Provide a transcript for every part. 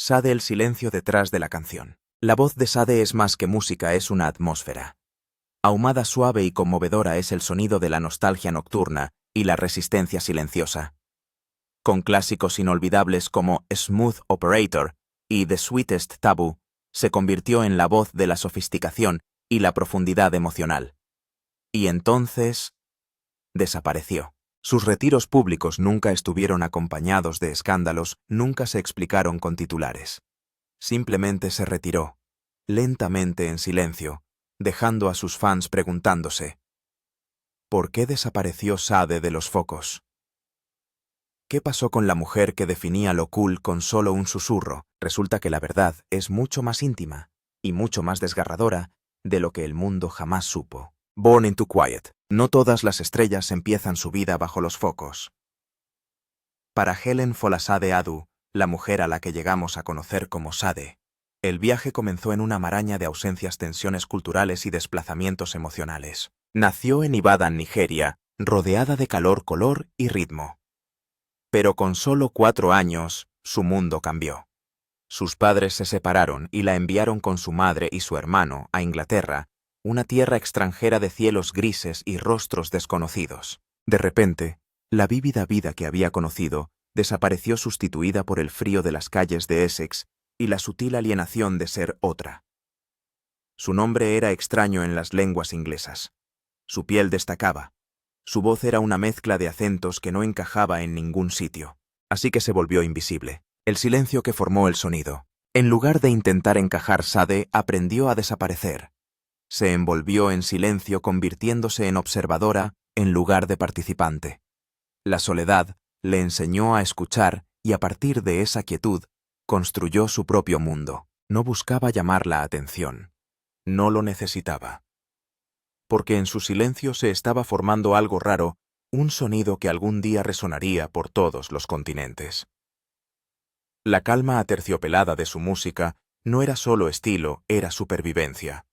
Sade, el silencio detrás de la canción. La voz de Sade es más que música, es una atmósfera. Ahumada, suave y conmovedora es el sonido de la nostalgia nocturna y la resistencia silenciosa. Con clásicos inolvidables como Smooth Operator y The Sweetest Taboo, se convirtió en la voz de la sofisticación y la profundidad emocional. Y entonces desapareció. Sus retiros públicos nunca estuvieron acompañados de escándalos, nunca se explicaron con titulares. Simplemente se retiró, lentamente en silencio, dejando a sus fans preguntándose: ¿por qué desapareció Sade de los focos? ¿Qué pasó con la mujer que definía lo cool con solo un susurro? Resulta que la verdad es mucho más íntima y mucho más desgarradora de lo que el mundo jamás supo. Born into Quiet. No todas las estrellas empiezan su vida bajo los focos. Para Helen Folasade Adu, la mujer a la que llegamos a conocer como Sade, el viaje comenzó en una maraña de ausencias, tensiones culturales y desplazamientos emocionales. Nació en Ibadan, Nigeria, rodeada de calor, color y ritmo. Pero con solo 4 años, su mundo cambió. Sus padres se separaron y la enviaron con su madre y su hermano a Inglaterra, una tierra extranjera de cielos grises y rostros desconocidos. De repente, la vívida vida que había conocido desapareció, sustituida por el frío de las calles de Essex y la sutil alienación de ser otra. Su nombre era extraño en las lenguas inglesas. Su piel destacaba. Su voz era una mezcla de acentos que no encajaba en ningún sitio. Así que se volvió invisible. El silencio que formó el sonido. En lugar de intentar encajar, Sade aprendió a desaparecer. Se envolvió en silencio, convirtiéndose en observadora en lugar de participante. La soledad le enseñó a escuchar y a partir de esa quietud construyó su propio mundo. No buscaba llamar la atención. No lo necesitaba. Porque en su silencio se estaba formando algo raro, un sonido que algún día resonaría por todos los continentes. La calma aterciopelada de su música no era solo estilo, era supervivencia.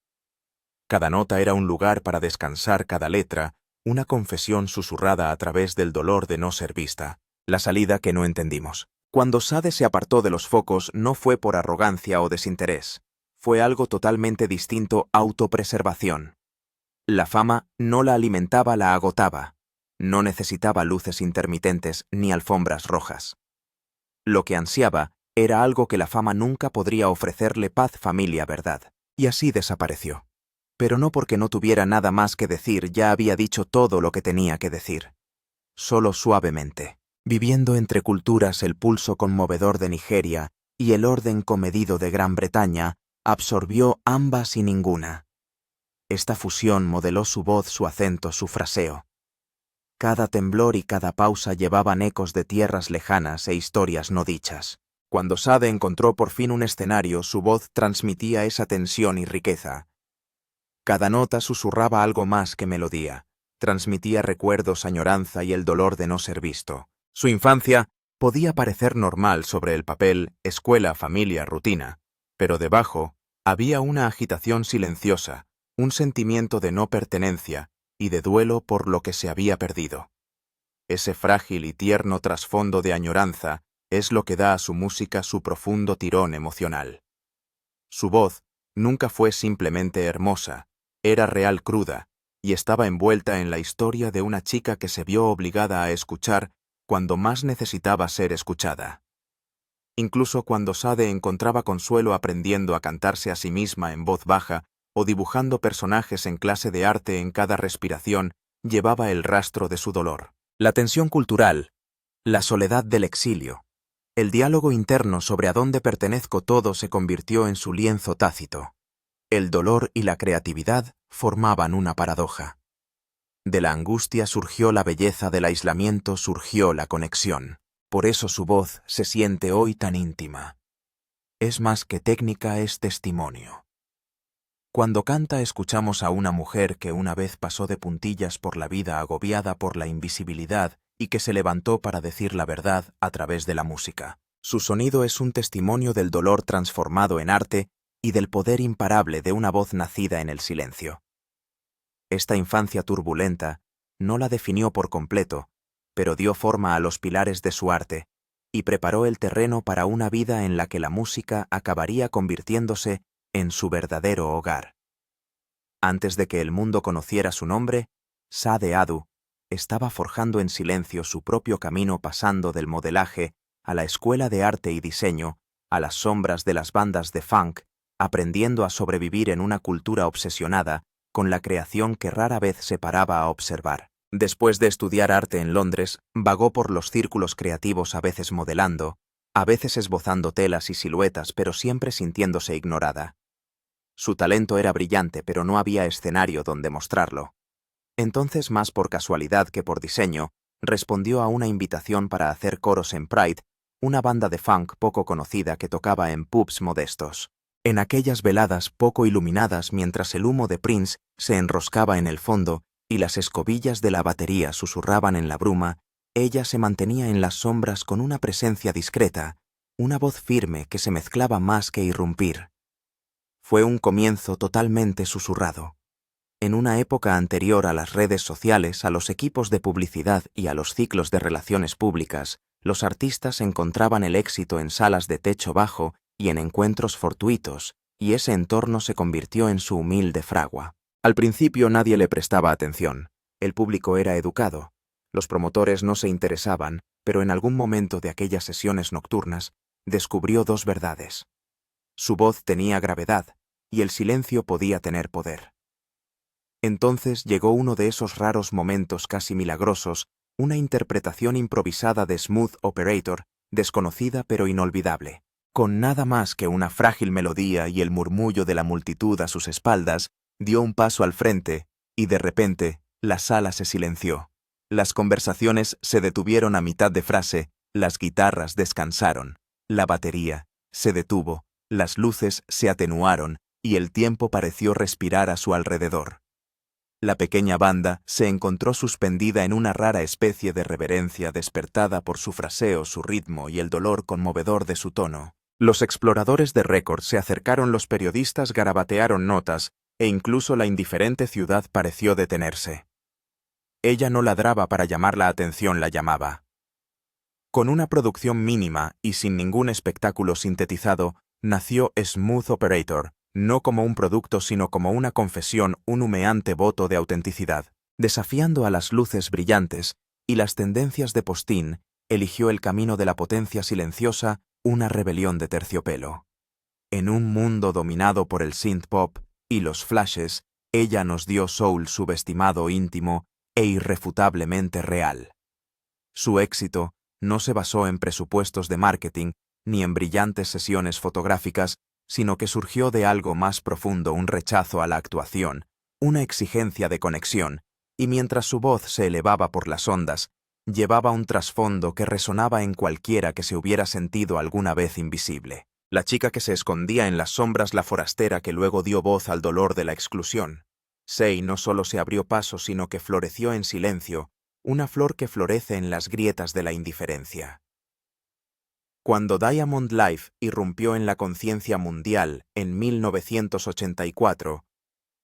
Cada nota era un lugar para descansar, cada letra, una confesión susurrada a través del dolor de no ser vista. La salida que no entendimos. Cuando Sade se apartó de los focos no fue por arrogancia o desinterés. Fue algo totalmente distinto: autopreservación. La fama no la alimentaba, la agotaba. No necesitaba luces intermitentes ni alfombras rojas. Lo que ansiaba era algo que la fama nunca podría ofrecerle: paz, familia, verdad. Y así desapareció. Pero no porque no tuviera nada más que decir, ya había dicho todo lo que tenía que decir. Solo suavemente. Viviendo entre culturas, el pulso conmovedor de Nigeria y el orden comedido de Gran Bretaña, absorbió ambas y ninguna. Esta fusión modeló su voz, su acento, su fraseo. Cada temblor y cada pausa llevaban ecos de tierras lejanas e historias no dichas. Cuando Sade encontró por fin un escenario, su voz transmitía esa tensión y riqueza. Cada nota susurraba algo más que melodía, transmitía recuerdos, añoranza y el dolor de no ser visto. Su infancia podía parecer normal sobre el papel: escuela, familia, rutina, pero debajo había una agitación silenciosa, un sentimiento de no pertenencia y de duelo por lo que se había perdido. Ese frágil y tierno trasfondo de añoranza es lo que da a su música su profundo tirón emocional. Su voz nunca fue simplemente hermosa, era real, cruda, y estaba envuelta en la historia de una chica que se vio obligada a escuchar cuando más necesitaba ser escuchada. Incluso cuando Sade encontraba consuelo aprendiendo a cantarse a sí misma en voz baja o dibujando personajes en clase de arte, en cada respiración llevaba el rastro de su dolor. La tensión cultural, la soledad del exilio, el diálogo interno sobre a dónde pertenezco, todo se convirtió en su lienzo tácito. El dolor y la creatividad formaban una paradoja. De la angustia surgió la belleza, del aislamiento surgió la conexión. Por eso su voz se siente hoy tan íntima. Es más que técnica, es testimonio. Cuando canta escuchamos a una mujer que una vez pasó de puntillas por la vida, agobiada por la invisibilidad, y que se levantó para decir la verdad a través de la música. Su sonido es un testimonio del dolor transformado en arte y del poder imparable de una voz nacida en el silencio. Esta infancia turbulenta no la definió por completo, pero dio forma a los pilares de su arte, y preparó el terreno para una vida en la que la música acabaría convirtiéndose en su verdadero hogar. Antes de que el mundo conociera su nombre, Sade Adu estaba forjando en silencio su propio camino, pasando del modelaje a la escuela de arte y diseño, a las sombras de las bandas de funk, aprendiendo a sobrevivir en una cultura obsesionada con la creación que rara vez se paraba a observar. Después de estudiar arte en Londres, vagó por los círculos creativos, a veces modelando, a veces esbozando telas y siluetas, pero siempre sintiéndose ignorada. Su talento era brillante, pero no había escenario donde mostrarlo. Entonces, más por casualidad que por diseño, respondió a una invitación para hacer coros en Pride, una banda de funk poco conocida que tocaba en pubs modestos. En aquellas veladas poco iluminadas, mientras el humo de Prince se enroscaba en el fondo y las escobillas de la batería susurraban en la bruma, ella se mantenía en las sombras con una presencia discreta, una voz firme que se mezclaba más que irrumpir. Fue un comienzo totalmente susurrado. En una época anterior a las redes sociales, a los equipos de publicidad y a los ciclos de relaciones públicas, los artistas encontraban el éxito en salas de techo bajo y en encuentros fortuitos, y ese entorno se convirtió en su humilde fragua. Al principio nadie le prestaba atención. El público era educado. Los promotores no se interesaban, pero en algún momento de aquellas sesiones nocturnas descubrió dos verdades. Su voz tenía gravedad, y el silencio podía tener poder. Entonces llegó uno de esos raros momentos casi milagrosos, una interpretación improvisada de Smooth Operator, desconocida pero inolvidable. Con nada más que una frágil melodía y el murmullo de la multitud a sus espaldas, dio un paso al frente, y de repente, la sala se silenció. Las conversaciones se detuvieron a mitad de frase, las guitarras descansaron, la batería se detuvo, las luces se atenuaron, y el tiempo pareció respirar a su alrededor. La pequeña banda se encontró suspendida en una rara especie de reverencia despertada por su fraseo, su ritmo y el dolor conmovedor de su tono. Los exploradores de récord se acercaron, los periodistas garabatearon notas, e incluso la indiferente ciudad pareció detenerse. Ella no ladraba para llamar la atención, la llamaba. Con una producción mínima y sin ningún espectáculo sintetizado, nació Smooth Operator, no como un producto sino como una confesión, un humeante voto de autenticidad. Desafiando a las luces brillantes y las tendencias de postín, eligió el camino de la potencia silenciosa, una rebelión de terciopelo. En un mundo dominado por el synth-pop y los flashes, ella nos dio soul subestimado, íntimo e irrefutablemente real. Su éxito no se basó en presupuestos de marketing ni en brillantes sesiones fotográficas, sino que surgió de algo más profundo, un rechazo a la actuación, una exigencia de conexión, y mientras su voz se elevaba por las ondas, llevaba un trasfondo que resonaba en cualquiera que se hubiera sentido alguna vez invisible. La chica que se escondía en las sombras, la forastera que luego dio voz al dolor de la exclusión. Sei no solo se abrió paso, sino que floreció en silencio, una flor que florece en las grietas de la indiferencia. Cuando Diamond Life irrumpió en la conciencia mundial en 1984,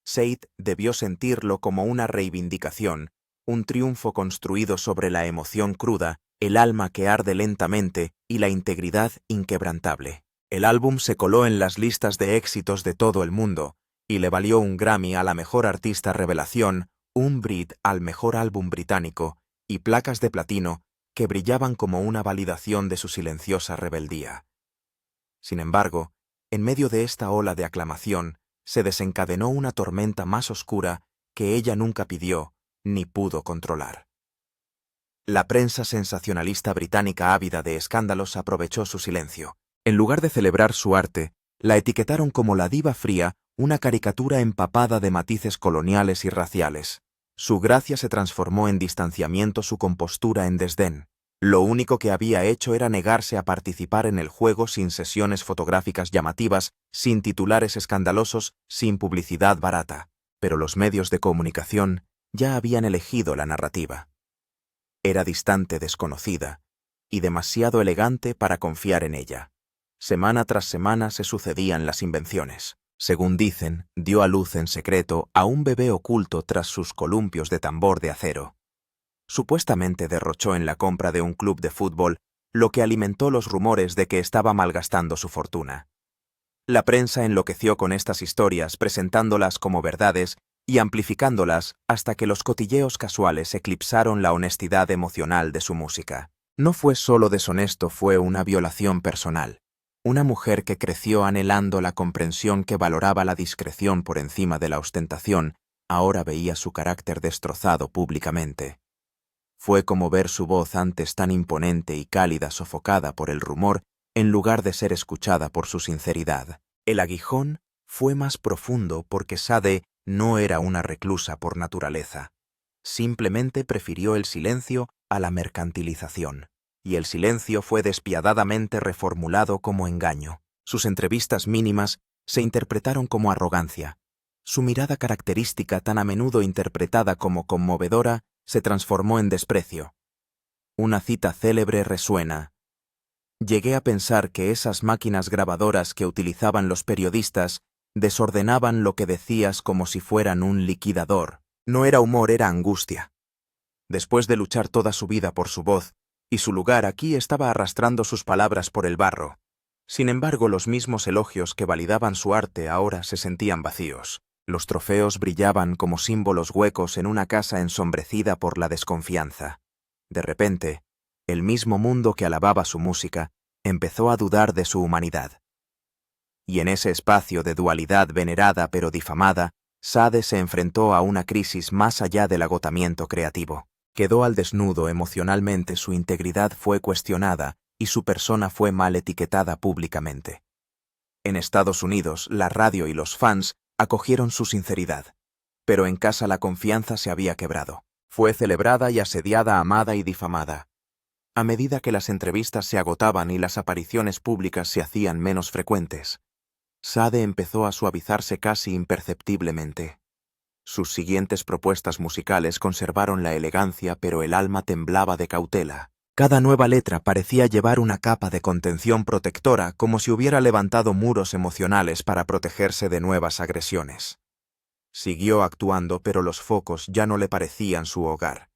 Seid debió sentirlo como una reivindicación, un triunfo construido sobre la emoción cruda, el alma que arde lentamente y la integridad inquebrantable. El álbum se coló en las listas de éxitos de todo el mundo y le valió un Grammy a la mejor artista revelación, un Brit al mejor álbum británico y placas de platino que brillaban como una validación de su silenciosa rebeldía. Sin embargo, en medio de esta ola de aclamación, se desencadenó una tormenta más oscura que ella nunca pidió ni pudo controlar. La prensa sensacionalista británica, ávida de escándalos, aprovechó su silencio. En lugar de celebrar su arte, la etiquetaron como la diva fría, una caricatura empapada de matices coloniales y raciales. Su gracia se transformó en distanciamiento, su compostura en desdén. Lo único que había hecho era negarse a participar en el juego, sin sesiones fotográficas llamativas, sin titulares escandalosos, sin publicidad barata. Pero los medios de comunicación ya habían elegido la narrativa. Era distante, desconocida, y demasiado elegante para confiar en ella. Semana tras semana se sucedían las invenciones. Según dicen, dio a luz en secreto a un bebé oculto tras sus columpios de tambor de acero. Supuestamente derrochó en la compra de un club de fútbol lo que alimentó los rumores de que estaba malgastando su fortuna. La prensa enloqueció con estas historias, presentándolas como verdades y amplificándolas hasta que los cotilleos casuales eclipsaron la honestidad emocional de su música. No fue solo deshonesto, fue una violación personal. Una mujer que creció anhelando la comprensión, que valoraba la discreción por encima de la ostentación, ahora veía su carácter destrozado públicamente. Fue como ver su voz antes tan imponente y cálida sofocada por el rumor, en lugar de ser escuchada por su sinceridad. El aguijón fue más profundo porque Sade no era una reclusa por naturaleza. Simplemente prefirió el silencio a la mercantilización. Y el silencio fue despiadadamente reformulado como engaño. Sus entrevistas mínimas se interpretaron como arrogancia. Su mirada característica, tan a menudo interpretada como conmovedora, se transformó en desprecio. Una cita célebre resuena: «Llegué a pensar que esas máquinas grabadoras que utilizaban los periodistas desordenaban lo que decías como si fueran un liquidador». No era humor, era angustia. Después de luchar toda su vida por su voz y su lugar aquí, estaba arrastrando sus palabras por el barro. Sin embargo, los mismos elogios que validaban su arte ahora se sentían vacíos. Los trofeos brillaban como símbolos huecos en una casa ensombrecida por la desconfianza. De repente, el mismo mundo que alababa su música empezó a dudar de su humanidad. Y en ese espacio de dualidad venerada pero difamada, Sade se enfrentó a una crisis más allá del agotamiento creativo. Quedó al desnudo emocionalmente, su integridad fue cuestionada y su persona fue mal etiquetada públicamente. En Estados Unidos, la radio y los fans acogieron su sinceridad, pero en casa la confianza se había quebrado. Fue celebrada y asediada, amada y difamada. A medida que las entrevistas se agotaban y las apariciones públicas se hacían menos frecuentes, Sade empezó a suavizarse casi imperceptiblemente. Sus siguientes propuestas musicales conservaron la elegancia, pero el alma temblaba de cautela. Cada nueva letra parecía llevar una capa de contención protectora, como si hubiera levantado muros emocionales para protegerse de nuevas agresiones. Siguió actuando, pero los focos ya no le parecían su hogar.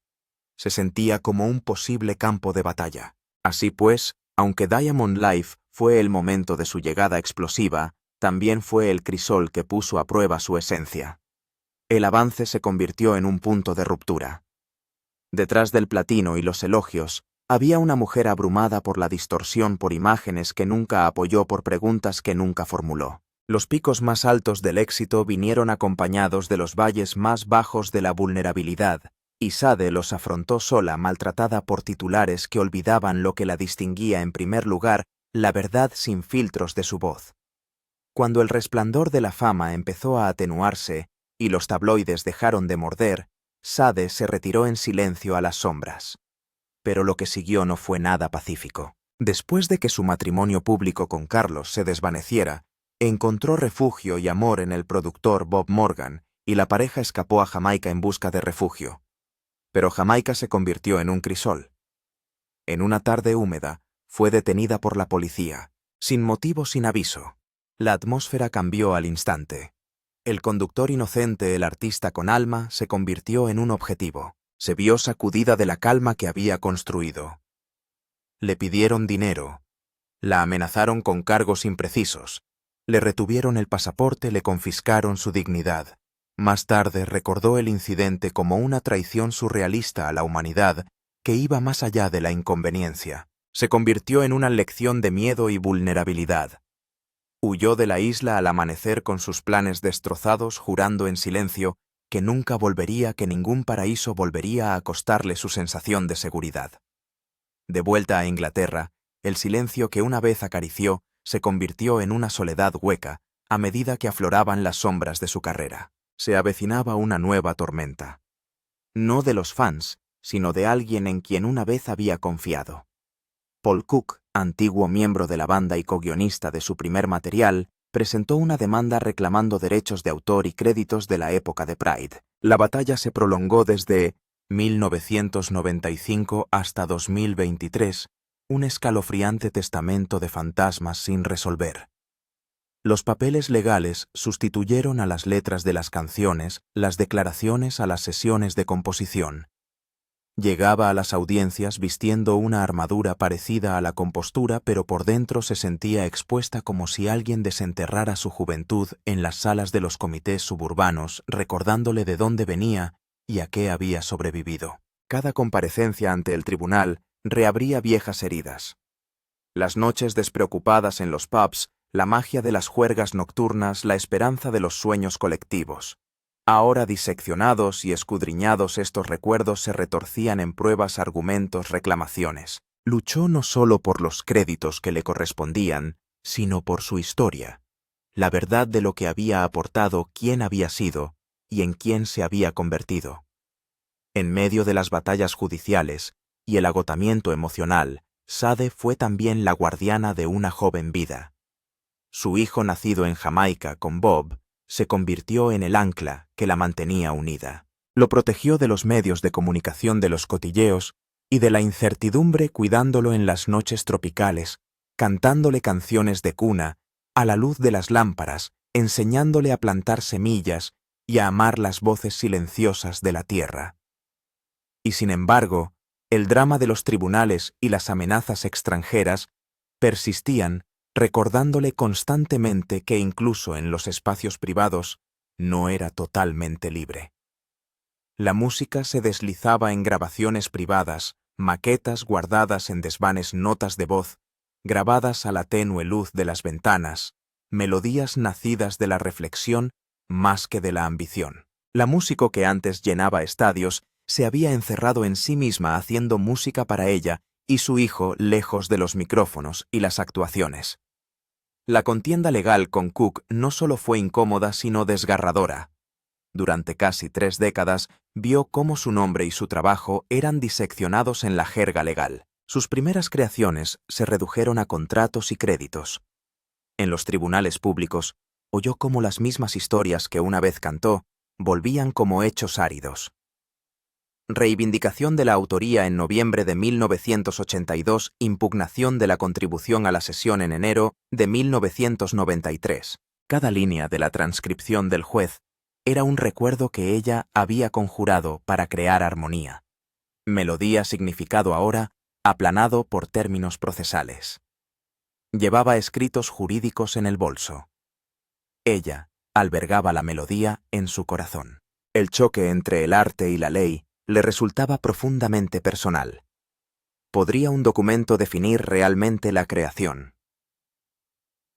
Se sentía como un posible campo de batalla. Así pues, aunque Diamond Life fue el momento de su llegada explosiva, también fue el crisol que puso a prueba su esencia. El avance se convirtió en un punto de ruptura. Detrás del platino y los elogios, había una mujer abrumada por la distorsión, por imágenes que nunca apoyó, por preguntas que nunca formuló. Los picos más altos del éxito vinieron acompañados de los valles más bajos de la vulnerabilidad, y Sade los afrontó sola, maltratada por titulares que olvidaban lo que la distinguía: en primer lugar, la verdad sin filtros de su voz. Cuando el resplandor de la fama empezó a atenuarse y los tabloides dejaron de morder, Sade se retiró en silencio a las sombras. Pero lo que siguió no fue nada pacífico. Después de que su matrimonio público con Carlos se desvaneciera, encontró refugio y amor en el productor Bob Morgan, y la pareja escapó a Jamaica en busca de refugio. Pero Jamaica se convirtió en un crisol. En una tarde húmeda, fue detenida por la policía, sin motivo, sin aviso. La atmósfera cambió al instante. El conductor inocente, el artista con alma, se convirtió en un objetivo. Se vio sacudida de la calma que había construido. Le pidieron dinero. La amenazaron con cargos imprecisos. Le retuvieron el pasaporte, le confiscaron su dignidad. Más tarde recordó el incidente como una traición surrealista a la humanidad que iba más allá de la inconveniencia. Se convirtió en una lección de miedo y vulnerabilidad. Huyó de la isla al amanecer con sus planes destrozados, jurando en silencio que nunca volvería, que ningún paraíso volvería a costarle su sensación de seguridad. De vuelta a Inglaterra, el silencio que una vez acarició se convirtió en una soledad hueca a medida que afloraban las sombras de su carrera. Se avecinaba una nueva tormenta. No de los fans, sino de alguien en quien una vez había confiado. Paul Cook, antiguo miembro de la banda y co-guionista de su primer material, presentó una demanda reclamando derechos de autor y créditos de la época de Pride. La batalla se prolongó desde 1995 hasta 2023, un escalofriante testamento de fantasmas sin resolver. Los papeles legales sustituyeron a las letras de las canciones, las declaraciones a las sesiones de composición. Llegaba a las audiencias vistiendo una armadura parecida a la compostura, pero por dentro se sentía expuesta como si alguien desenterrara su juventud en las salas de los comités suburbanos, recordándole de dónde venía y a qué había sobrevivido. Cada comparecencia ante el tribunal reabría viejas heridas. Las noches despreocupadas en los pubs, la magia de las juergas nocturnas, la esperanza de los sueños colectivos. Ahora diseccionados y escudriñados, estos recuerdos se retorcían en pruebas, argumentos, reclamaciones. Luchó no solo por los créditos que le correspondían, sino por su historia, la verdad de lo que había aportado, quién había sido y en quién se había convertido. En medio de las batallas judiciales y el agotamiento emocional, Sade fue también la guardiana de una joven vida. Su hijo, nacido en Jamaica con Bob, se convirtió en el ancla que la mantenía unida. Lo protegió de los medios de comunicación, de los cotilleos y de la incertidumbre, cuidándolo en las noches tropicales, cantándole canciones de cuna, a la luz de las lámparas, enseñándole a plantar semillas y a amar las voces silenciosas de la tierra. Y sin embargo, el drama de los tribunales y las amenazas extranjeras persistían, recordándole constantemente que incluso en los espacios privados no era totalmente libre. La música se deslizaba en grabaciones privadas, maquetas guardadas en desvanes, notas de voz, grabadas a la tenue luz de las ventanas, melodías nacidas de la reflexión más que de la ambición. La músico que antes llenaba estadios se había encerrado en sí misma haciendo música para ella y su hijo lejos de los micrófonos y las actuaciones. La contienda legal con Cook no solo fue incómoda, sino desgarradora. Durante casi 3 décadas vio cómo su nombre y su trabajo eran diseccionados en la jerga legal. Sus primeras creaciones se redujeron a contratos y créditos. En los tribunales públicos oyó cómo las mismas historias que una vez cantó volvían como hechos áridos. Reivindicación de la autoría en noviembre de 1982, impugnación de la contribución a la sesión en enero de 1993. Cada línea de la transcripción del juez era un recuerdo que ella había conjurado para crear armonía. Melodía, significado ahora aplanado por términos procesales. Llevaba escritos jurídicos en el bolso. Ella albergaba la melodía en su corazón. El choque entre el arte y la ley le resultaba profundamente personal. ¿Podría un documento definir realmente la creación?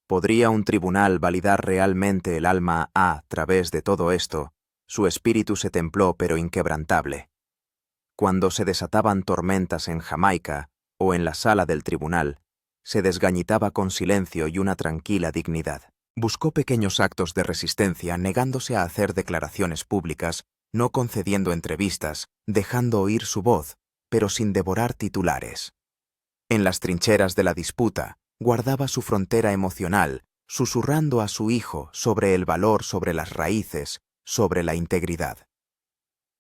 ¿Podría un tribunal validar realmente el alma? A través de todo esto, su espíritu se templó pero inquebrantable. Cuando se desataban tormentas en Jamaica o en la sala del tribunal, se desgañitaba con silencio y una tranquila dignidad. Buscó pequeños actos de resistencia, negándose a hacer declaraciones públicas, no concediendo entrevistas, dejando oír su voz, pero sin devorar titulares. En las trincheras de la disputa, guardaba su frontera emocional, susurrando a su hijo sobre el valor, sobre las raíces, sobre la integridad.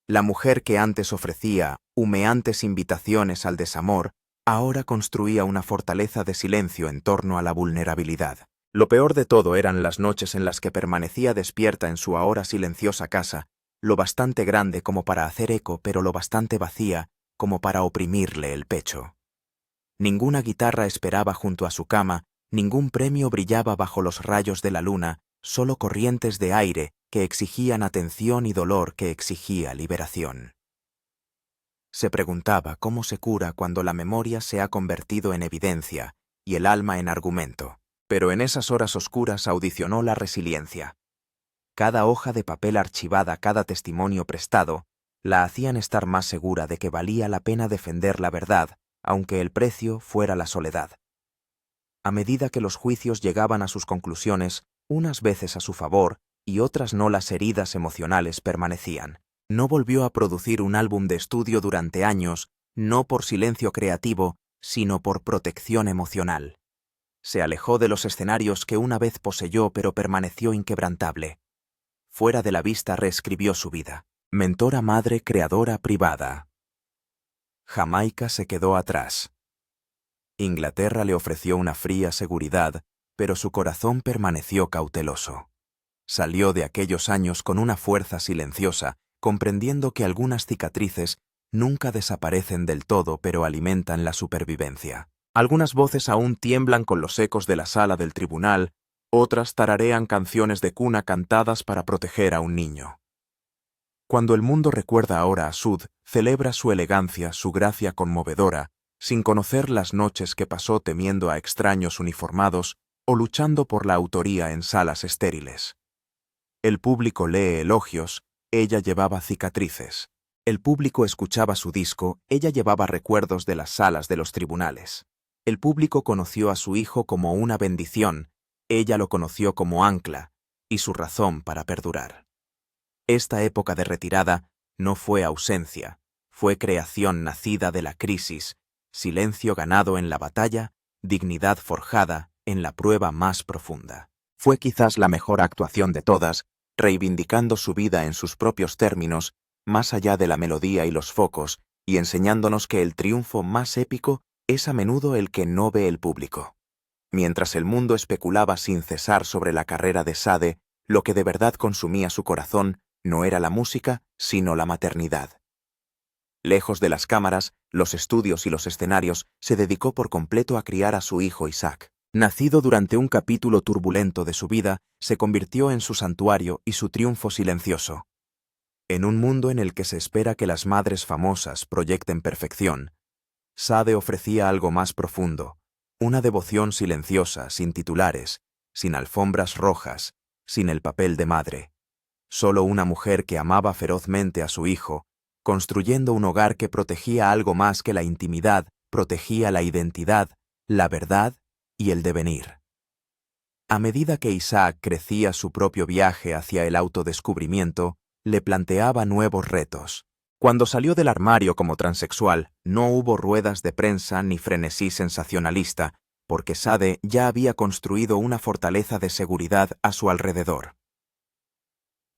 La mujer que antes ofrecía humeantes invitaciones al desamor, ahora construía una fortaleza de silencio en torno a la vulnerabilidad. Lo peor de todo eran las noches en las que permanecía despierta en su ahora silenciosa casa, lo bastante grande como para hacer eco, pero lo bastante vacía como para oprimirle el pecho. Ninguna guitarra esperaba junto a su cama, ningún premio brillaba bajo los rayos de la luna, solo corrientes de aire que exigían atención y dolor que exigía liberación. Se preguntaba cómo se cura cuando la memoria se ha convertido en evidencia y el alma en argumento. Pero en esas horas oscuras audicionó la resiliencia. Cada hoja de papel archivada, cada testimonio prestado, la hacían estar más segura de que valía la pena defender la verdad, aunque el precio fuera la soledad. A medida que los juicios llegaban a sus conclusiones, unas veces a su favor y otras no, las heridas emocionales permanecían. No volvió a producir un álbum de estudio durante años, no por silencio creativo, sino por protección emocional. Se alejó de los escenarios que una vez poseyó, pero permaneció inquebrantable. Fuera de la vista reescribió su vida. Mentora, madre, creadora privada. Jamaica se quedó atrás. Inglaterra le ofreció una fría seguridad, pero su corazón permaneció cauteloso. Salió de aquellos años con una fuerza silenciosa, comprendiendo que algunas cicatrices nunca desaparecen del todo, pero alimentan la supervivencia. Algunas voces aún tiemblan con los ecos de la sala del tribunal, otras tararean canciones de cuna cantadas para proteger a un niño. Cuando el mundo recuerda ahora a Sud, celebra su elegancia, su gracia conmovedora, sin conocer las noches que pasó temiendo a extraños uniformados o luchando por la autoría en salas estériles. El público lee elogios, ella llevaba cicatrices. El público escuchaba su disco, ella llevaba recuerdos de las salas de los tribunales. El público conoció a su hijo como una bendición, ella lo conoció como ancla y su razón para perdurar. Esta época de retirada no fue ausencia, fue creación nacida de la crisis, silencio ganado en la batalla, dignidad forjada en la prueba más profunda. Fue quizás la mejor actuación de todas, reivindicando su vida en sus propios términos, más allá de la melodía y los focos, y enseñándonos que el triunfo más épico es a menudo el que no ve el público. Mientras el mundo especulaba sin cesar sobre la carrera de Sade, lo que de verdad consumía su corazón no era la música, sino la maternidad. Lejos de las cámaras, los estudios y los escenarios, se dedicó por completo a criar a su hijo Isaac. Nacido durante un capítulo turbulento de su vida, se convirtió en su santuario y su triunfo silencioso. En un mundo en el que se espera que las madres famosas proyecten perfección, Sade ofrecía algo más profundo, una devoción silenciosa, sin titulares, sin alfombras rojas, sin el papel de madre. Solo una mujer que amaba ferozmente a su hijo, construyendo un hogar que protegía algo más que la intimidad, protegía la identidad, la verdad y el devenir. A medida que Isaac crecía su propio viaje hacia el autodescubrimiento, le planteaba nuevos retos. Cuando salió del armario como transexual, no hubo ruedas de prensa ni frenesí sensacionalista, porque Sade ya había construido una fortaleza de seguridad a su alrededor.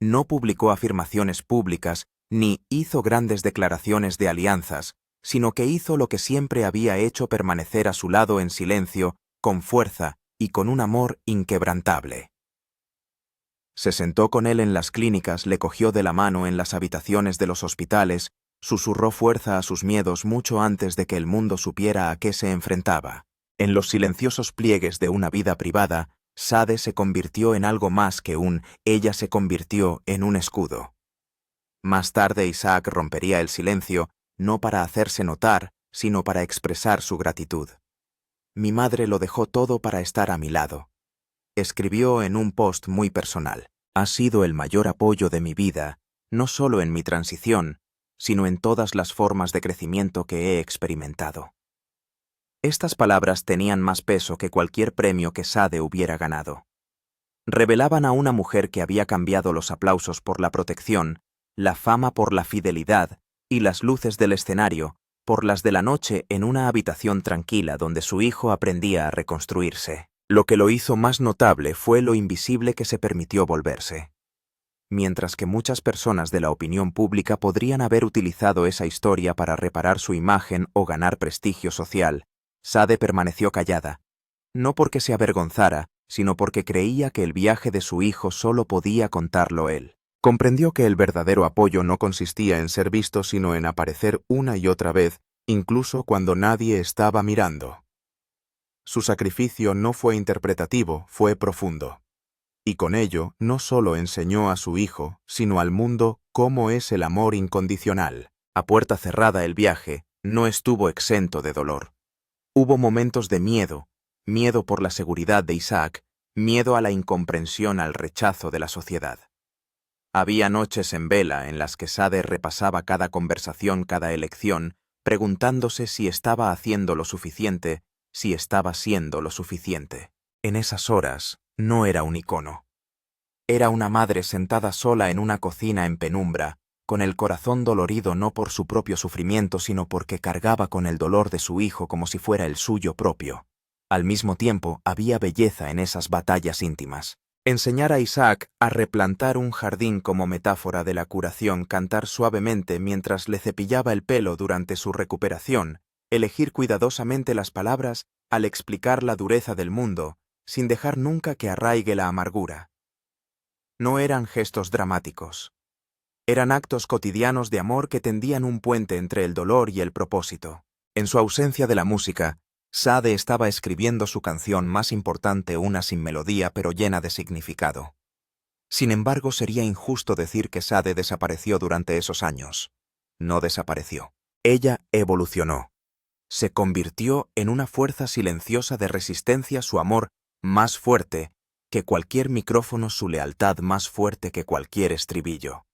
No publicó afirmaciones públicas ni hizo grandes declaraciones de alianzas, sino que hizo lo que siempre había hecho: permanecer a su lado en silencio, con fuerza y con un amor inquebrantable. Se sentó con él en las clínicas, le cogió de la mano en las habitaciones de los hospitales, susurró fuerza a sus miedos mucho antes de que el mundo supiera a qué se enfrentaba. En los silenciosos pliegues de una vida privada, Sade se convirtió en algo más que ella se convirtió en un escudo. Más tarde Isaac rompería el silencio, no para hacerse notar, sino para expresar su gratitud. Mi madre lo dejó todo para estar a mi lado. Escribió en un post muy personal: ha sido el mayor apoyo de mi vida, no solo en mi transición, sino en todas las formas de crecimiento que he experimentado. Estas palabras tenían más peso que cualquier premio que Sade hubiera ganado. Revelaban a una mujer que había cambiado los aplausos por la protección, la fama por la fidelidad y las luces del escenario por las de la noche en una habitación tranquila donde su hijo aprendía a reconstruirse. Lo que lo hizo más notable fue lo invisible que se permitió volverse. Mientras que muchas personas de la opinión pública podrían haber utilizado esa historia para reparar su imagen o ganar prestigio social, Sade permaneció callada, no porque se avergonzara, sino porque creía que el viaje de su hijo solo podía contarlo él. Comprendió que el verdadero apoyo no consistía en ser visto, sino en aparecer una y otra vez, incluso cuando nadie estaba mirando. Su sacrificio no fue interpretativo, fue profundo. Y con ello no solo enseñó a su hijo, sino al mundo cómo es el amor incondicional. A puerta cerrada el viaje no estuvo exento de dolor. Hubo momentos de miedo, miedo por la seguridad de Isaac, miedo a la incomprensión, al rechazo de la sociedad. Había noches en vela en las que Sade repasaba cada conversación, cada elección, preguntándose si estaba haciendo lo suficiente, si estaba siendo lo suficiente. En esas horas no era un icono. Era una madre sentada sola en una cocina en penumbra, con el corazón dolorido no por su propio sufrimiento, sino porque cargaba con el dolor de su hijo como si fuera el suyo propio. Al mismo tiempo, había belleza en esas batallas íntimas. Enseñar a Isaac a replantar un jardín como metáfora de la curación, cantar suavemente mientras le cepillaba el pelo durante su recuperación, elegir cuidadosamente las palabras al explicar la dureza del mundo, sin dejar nunca que arraigue la amargura. No eran gestos dramáticos. Eran actos cotidianos de amor que tendían un puente entre el dolor y el propósito. En su ausencia de la música, Sade estaba escribiendo su canción más importante, una sin melodía pero llena de significado. Sin embargo, sería injusto decir que Sade desapareció durante esos años. No desapareció. Ella evolucionó. Se convirtió en una fuerza silenciosa de resistencia, su amor más fuerte que cualquier micrófono, su lealtad más fuerte que cualquier estribillo.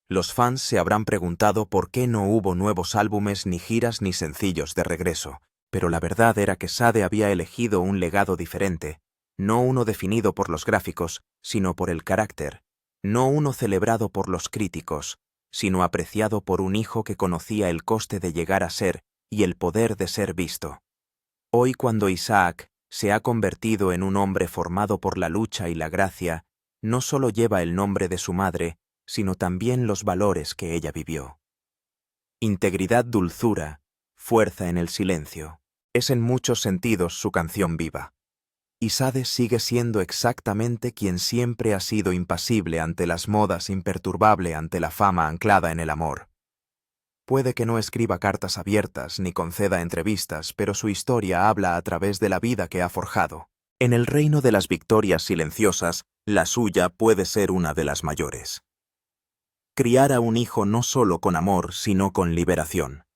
Los fans se habrán preguntado por qué no hubo nuevos álbumes, ni giras, ni sencillos de regreso, pero la verdad era que Sade había elegido un legado diferente, no uno definido por los gráficos, sino por el carácter, no uno celebrado por los críticos, sino apreciado por un hijo que conocía el coste de llegar a ser y el poder de ser visto. Hoy, cuando Isaac se ha convertido en un hombre formado por la lucha y la gracia, no solo lleva el nombre de su madre, sino también los valores que ella vivió. Integridad, dulzura, fuerza en el silencio. Es en muchos sentidos su canción viva. Y Sade sigue siendo exactamente quien siempre ha sido: impasible ante las modas, imperturbable ante la fama, anclada en el amor. Puede que no escriba cartas abiertas ni conceda entrevistas, pero su historia habla a través de la vida que ha forjado. En el reino de las victorias silenciosas, la suya puede ser una de las mayores. Criar a un hijo no solo con amor, sino con liberación.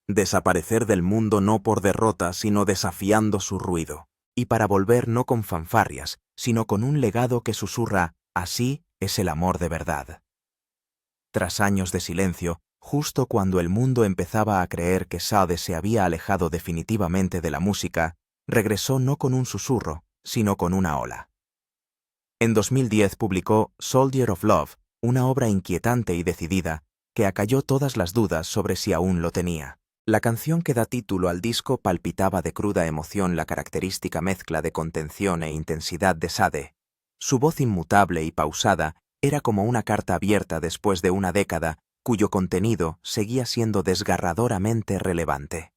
Desaparecer del mundo no por derrota, sino desafiando su ruido. Y para volver no con fanfarrias, sino con un legado que susurra: así es el amor de verdad. Tras años de silencio, justo cuando el mundo empezaba a creer que Sade se había alejado definitivamente de la música, regresó no con un susurro, sino con una ola. En 2010 publicó Soldier of Love, una obra inquietante y decidida, que acalló todas las dudas sobre si aún lo tenía. La canción que da título al disco palpitaba de cruda emoción la característica mezcla de contención e intensidad de Sade. Su voz inmutable y pausada era como una carta abierta después de una década, cuyo contenido seguía siendo desgarradoramente relevante.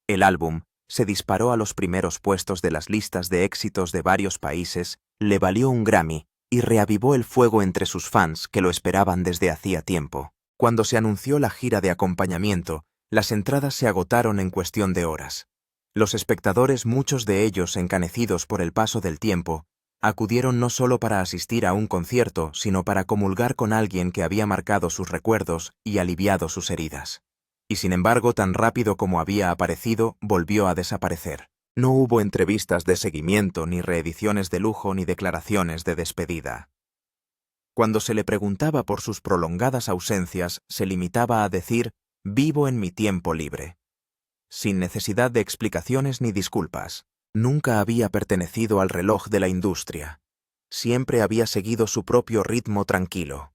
El álbum se disparó a los primeros puestos de las listas de éxitos de varios países, le valió un Grammy y reavivó el fuego entre sus fans que lo esperaban desde hacía tiempo. Cuando se anunció la gira de acompañamiento, las entradas se agotaron en cuestión de horas. Los espectadores, muchos de ellos encanecidos por el paso del tiempo, acudieron no solo para asistir a un concierto, sino para comulgar con alguien que había marcado sus recuerdos y aliviado sus heridas. Y sin embargo, tan rápido como había aparecido, volvió a desaparecer. No hubo entrevistas de seguimiento, ni reediciones de lujo, ni declaraciones de despedida. Cuando se le preguntaba por sus prolongadas ausencias, se limitaba a decir: vivo en mi tiempo libre. Sin necesidad de explicaciones ni disculpas. Nunca había pertenecido al reloj de la industria. Siempre había seguido su propio ritmo tranquilo.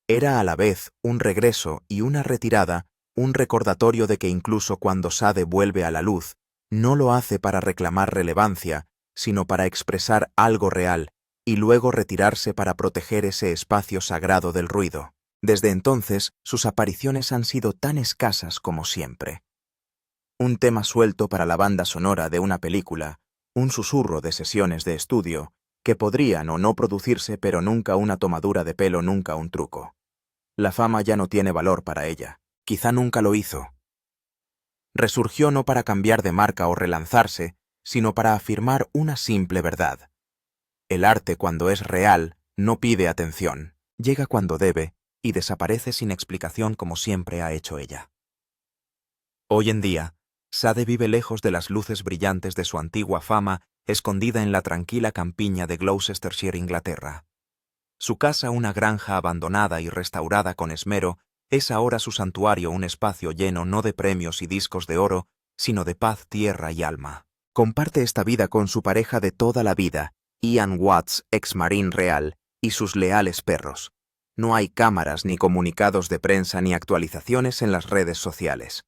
Era a la vez un regreso y una retirada, un recordatorio de que incluso cuando Sade vuelve a la luz, no lo hace para reclamar relevancia, sino para expresar algo real, y luego retirarse para proteger ese espacio sagrado del ruido. Desde entonces, sus apariciones han sido tan escasas como siempre. Un tema suelto para la banda sonora de una película, un susurro de sesiones de estudio, que podrían o no producirse, pero nunca una tomadura de pelo, nunca un truco. La fama ya no tiene valor para ella, quizá nunca lo hizo. Resurgió no para cambiar de marca o relanzarse, sino para afirmar una simple verdad. El arte, cuando es real, no pide atención, llega cuando debe y desaparece sin explicación, como siempre ha hecho ella. Hoy en día, Sade vive lejos de las luces brillantes de su antigua fama, escondida en la tranquila campiña de Gloucestershire, Inglaterra. Su casa, una granja abandonada y restaurada con esmero, es ahora su santuario, un espacio lleno no de premios y discos de oro, sino de paz, tierra y alma. Comparte esta vida con su pareja de toda la vida, Ian Watts, ex marín real, y sus leales perros. No hay cámaras, ni comunicados de prensa, ni actualizaciones en las redes sociales.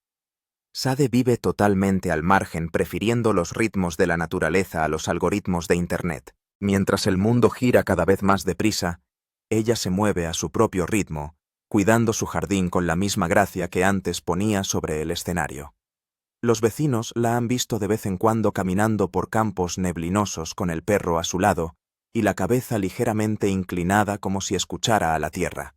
Sade vive totalmente al margen, prefiriendo los ritmos de la naturaleza a los algoritmos de Internet. Mientras el mundo gira cada vez más deprisa, ella se mueve a su propio ritmo, cuidando su jardín con la misma gracia que antes ponía sobre el escenario. Los vecinos la han visto de vez en cuando caminando por campos neblinosos con el perro a su lado y la cabeza ligeramente inclinada como si escuchara a la tierra.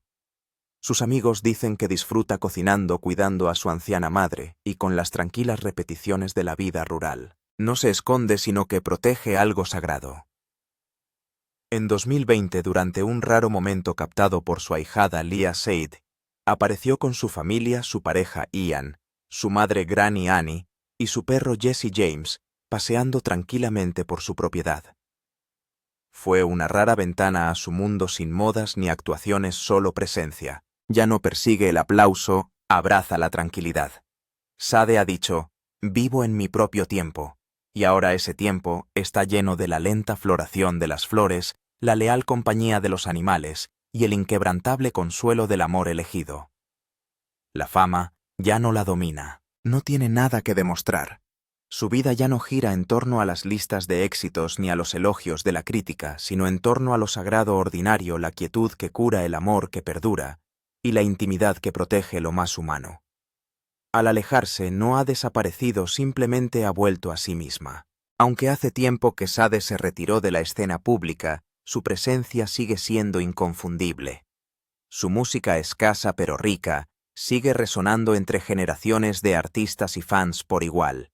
Sus amigos dicen que disfruta cocinando cuidando a su anciana madre y con las tranquilas repeticiones de la vida rural. No se esconde sino que protege algo sagrado. En 2020, durante un raro momento captado por su ahijada Leah Said, apareció con su familia, su pareja Ian, su madre Granny Annie y su perro Jesse James, paseando tranquilamente por su propiedad. Fue una rara ventana a su mundo sin modas ni actuaciones, solo presencia. Ya no persigue el aplauso, abraza la tranquilidad. Sade ha dicho, vivo en mi propio tiempo, y ahora ese tiempo está lleno de la lenta floración de las flores, la leal compañía de los animales y el inquebrantable consuelo del amor elegido. La fama ya no la domina, no tiene nada que demostrar. Su vida ya no gira en torno a las listas de éxitos ni a los elogios de la crítica, sino en torno a lo sagrado ordinario, la quietud que cura, el amor que perdura y la intimidad que protege lo más humano. Al alejarse, no ha desaparecido, simplemente ha vuelto a sí misma. Aunque hace tiempo que Sade se retiró de la escena pública, su presencia sigue siendo inconfundible. Su música, escasa pero rica, sigue resonando entre generaciones de artistas y fans por igual.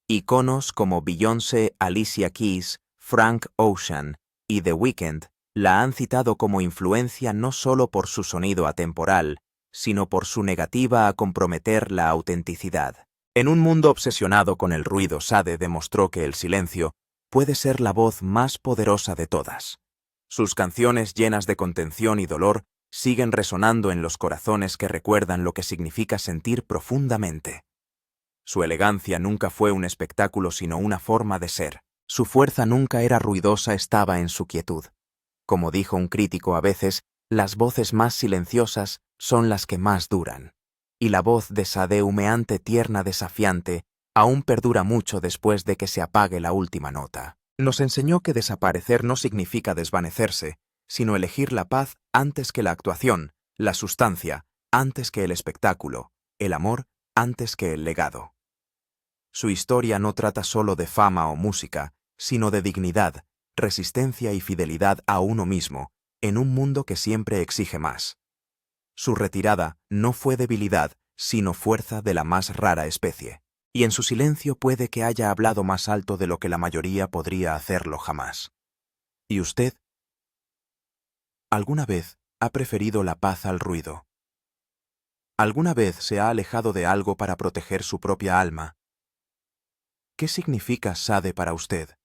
Iconos como Beyoncé, Alicia Keys, Frank Ocean y The Weeknd la han citado como influencia no solo por su sonido atemporal, sino por su negativa a comprometer la autenticidad. En un mundo obsesionado con el ruido, Sade demostró que el silencio puede ser la voz más poderosa de todas. Sus canciones, llenas de contención y dolor, siguen resonando en los corazones que recuerdan lo que significa sentir profundamente. Su elegancia nunca fue un espectáculo sino una forma de ser. Su fuerza nunca era ruidosa, estaba en su quietud. Como dijo un crítico, a veces, las voces más silenciosas son las que más duran. Y la voz de Sade, humeante, tierna, desafiante, aún perdura mucho después de que se apague la última nota. Nos enseñó que desaparecer no significa desvanecerse, sino elegir la paz antes que la actuación, la sustancia antes que el espectáculo, el amor antes que el legado. Su historia no trata solo de fama o música, sino de dignidad, resistencia y fidelidad a uno mismo, en un mundo que siempre exige más. Su retirada no fue debilidad, sino fuerza de la más rara especie. Y en su silencio puede que haya hablado más alto de lo que la mayoría podría hacerlo jamás. ¿Y usted? ¿Alguna vez ha preferido la paz al ruido? ¿Alguna vez se ha alejado de algo para proteger su propia alma? ¿Qué significa Sade para usted?